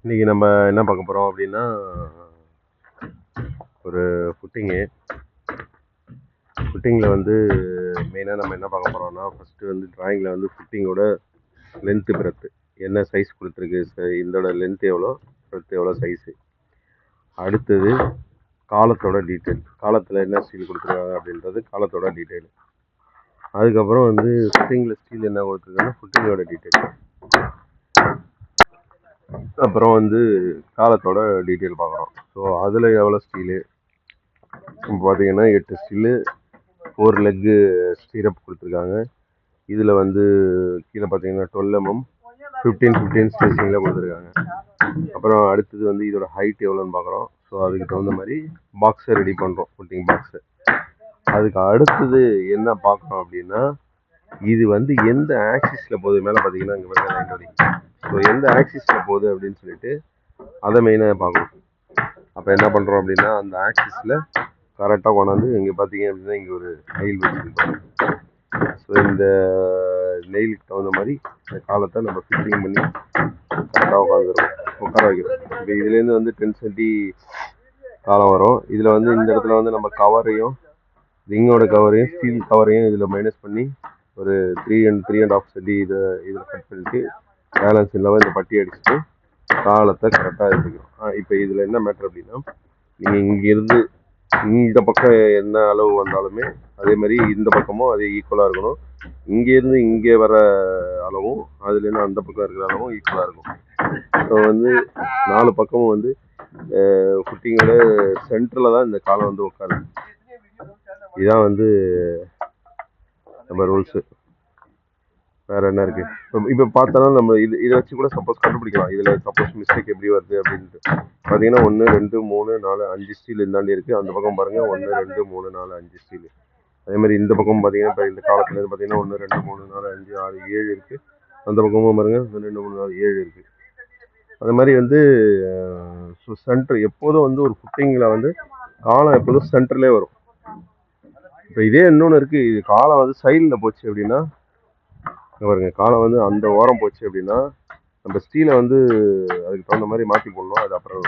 இன்னைக்கு நம்ம என்ன பார்க்க போகிறோம் அப்படின்னா ஒரு ஃபுட்டிங்கில் வந்து மெயினாக நம்ம என்ன பார்க்க போகிறோம்னா ஃபஸ்ட்டு வந்து ட்ராயிங்கில் வந்து ஃபுட்டிங்கோட லென்த்து பிரெத்து என்ன சைஸ் கொடுத்துருக்கு, இதோட லென்த் எவ்வளோ, பிரெத்து எவ்வளோ, சைஸு. அடுத்தது காலத்தோட டீட்டெயில், காலத்தில் என்ன ஸ்டீல் கொடுத்துருக்காங்க அப்படின்றது காலத்தோட டீட்டெயில். அதுக்கப்புறம் வந்து ஃபுட்டிங்கில் ஸ்டீல் என்ன கொடுத்துருக்காங்கன்னா ஃபுட்டிங்கோட டீட்டெயில். அப்புறம் வந்து காலத்தோட டீட்டெயில் பார்க்குறோம். ஸோ அதில் எவ்வளோ ஸ்டீலு பார்த்தீங்கன்னா 8 ஸ்டீலு, 4 லெக்கு ஸ்டீரப் கொடுத்துருக்காங்க. இதில் வந்து கீழே பார்த்தீங்கன்னா 12 mm 15 ஸ்பேசிங்கில் கொடுத்துருக்காங்க. அப்புறம் அடுத்தது வந்து இதோட ஹைட் எவ்வளோன்னு பார்க்குறோம். ஸோ அதுக்கு தகுந்த மாதிரி பாக்ஸை ரெடி பண்ணுறோம், ஃபுட்டிங் பாக்ஸு. அதுக்கு அடுத்தது என்ன பார்க்குறோம் அப்படின்னா இது வந்து எந்த ஆக்சிஸில் போகுது. மேலே பார்த்தீங்கன்னா இங்கே பாருங்க லைன் வரைக்கும். ஸோ எந்த ஆக்சிஸில் போகுது அப்படின்னு சொல்லிட்டு அதை மெயினாக பார்க்கணும். அப்போ என்ன பண்ணுறோம் அப்படின்னா அந்த ஆக்சிஸில் கரெக்டாக கொண்டாந்து இங்கே பார்த்தீங்க அப்படின்னா இங்கே ஒரு நெயில் வச்சுருக்கோம். ஸோ இந்த நெயிலுக்கு தகுந்த மாதிரி இந்த காலத்தை நம்ம ஃபிட்டிங் பண்ணி கரெக்டாக உட்கார வைக்கிறோம். இப்போ இதுலேருந்து வந்து 10 சென்டி காலம் வரும். இதில் வந்து இந்த இடத்துல வந்து நம்ம கவரையும் ரிங்கோட கவரையும் ஸ்டீல் கவரையும் இதில் மைனஸ் பண்ணி ஒரு 3.5 சென்டி இதில் கட் பண்ணிட்டு பேலன்ஸ் இல்லாமல் இந்த பட்டி அடிச்சுட்டு காலத்தை கரெக்டாக எடுத்துக்கிறோம். இப்போ இதில் என்ன மேட்ரு அப்படின்னா நீங்கள் இங்கேருந்து இந்த பக்கம் என்ன அளவு வந்தாலுமே அதே மாதிரி இந்த பக்கமும் அதே ஈக்குவலாக இருக்கணும். இங்கேருந்து இங்கே வர அளவும் அதுலேருந்து அந்த பக்கம் இருக்கிற அளவும் ஈக்குவலாக இருக்கும். ஸோ வந்து 4 பக்கமும் வந்து ஃபுட்டிங்கோட சென்டரில் தான் இந்த காலம் வந்து உட்காருது. இதுதான் வந்து நம்ம ரூல்ஸு. வேறு என்ன இருக்குது இப்போ பார்த்தோன்னா நம்ம இதை வச்சு கூட சப்போஸ் கண்டுபிடிக்கலாம். இதில் சப்போஸ் மிஸ்டேக் எப்படி வருது அப்படின்ட்டு பார்த்தீங்கன்னா 1 2 3 4 5 ஸ்டீல் இந்தாண்டி இருக்குது. அந்த பக்கம் பாருங்கள் 1 2 3 4 5 ஸ்டீல். அதே மாதிரி இந்த பக்கம் பார்த்தீங்கன்னா இப்போ இந்த காலத்துலேருந்து பார்த்தீங்கன்னா 1 2 3 4 5 6 7 இருக்குது. அந்த பக்கமும் பாருங்கள் 1 2 3 4 7 இருக்குது. அது மாதிரி வந்து சென்டர் எப்போதும் வந்து ஒரு ஃபுட்டிங்கில் வந்து காலம் எப்போதும் சென்டர்லேயே வரும். இப்போ இதே இன்னொன்று இருக்குது, இது காலம் வந்து சைடில் போச்சு அப்படின்னா பாருங்க, காலம் வந்து அந்த ஓரம் போச்சு அப்படின்னா நம்ம ஸ்டீலை வந்து அதுக்கு தகுந்த மாதிரி மாற்றி போடணும். அது அப்புறம்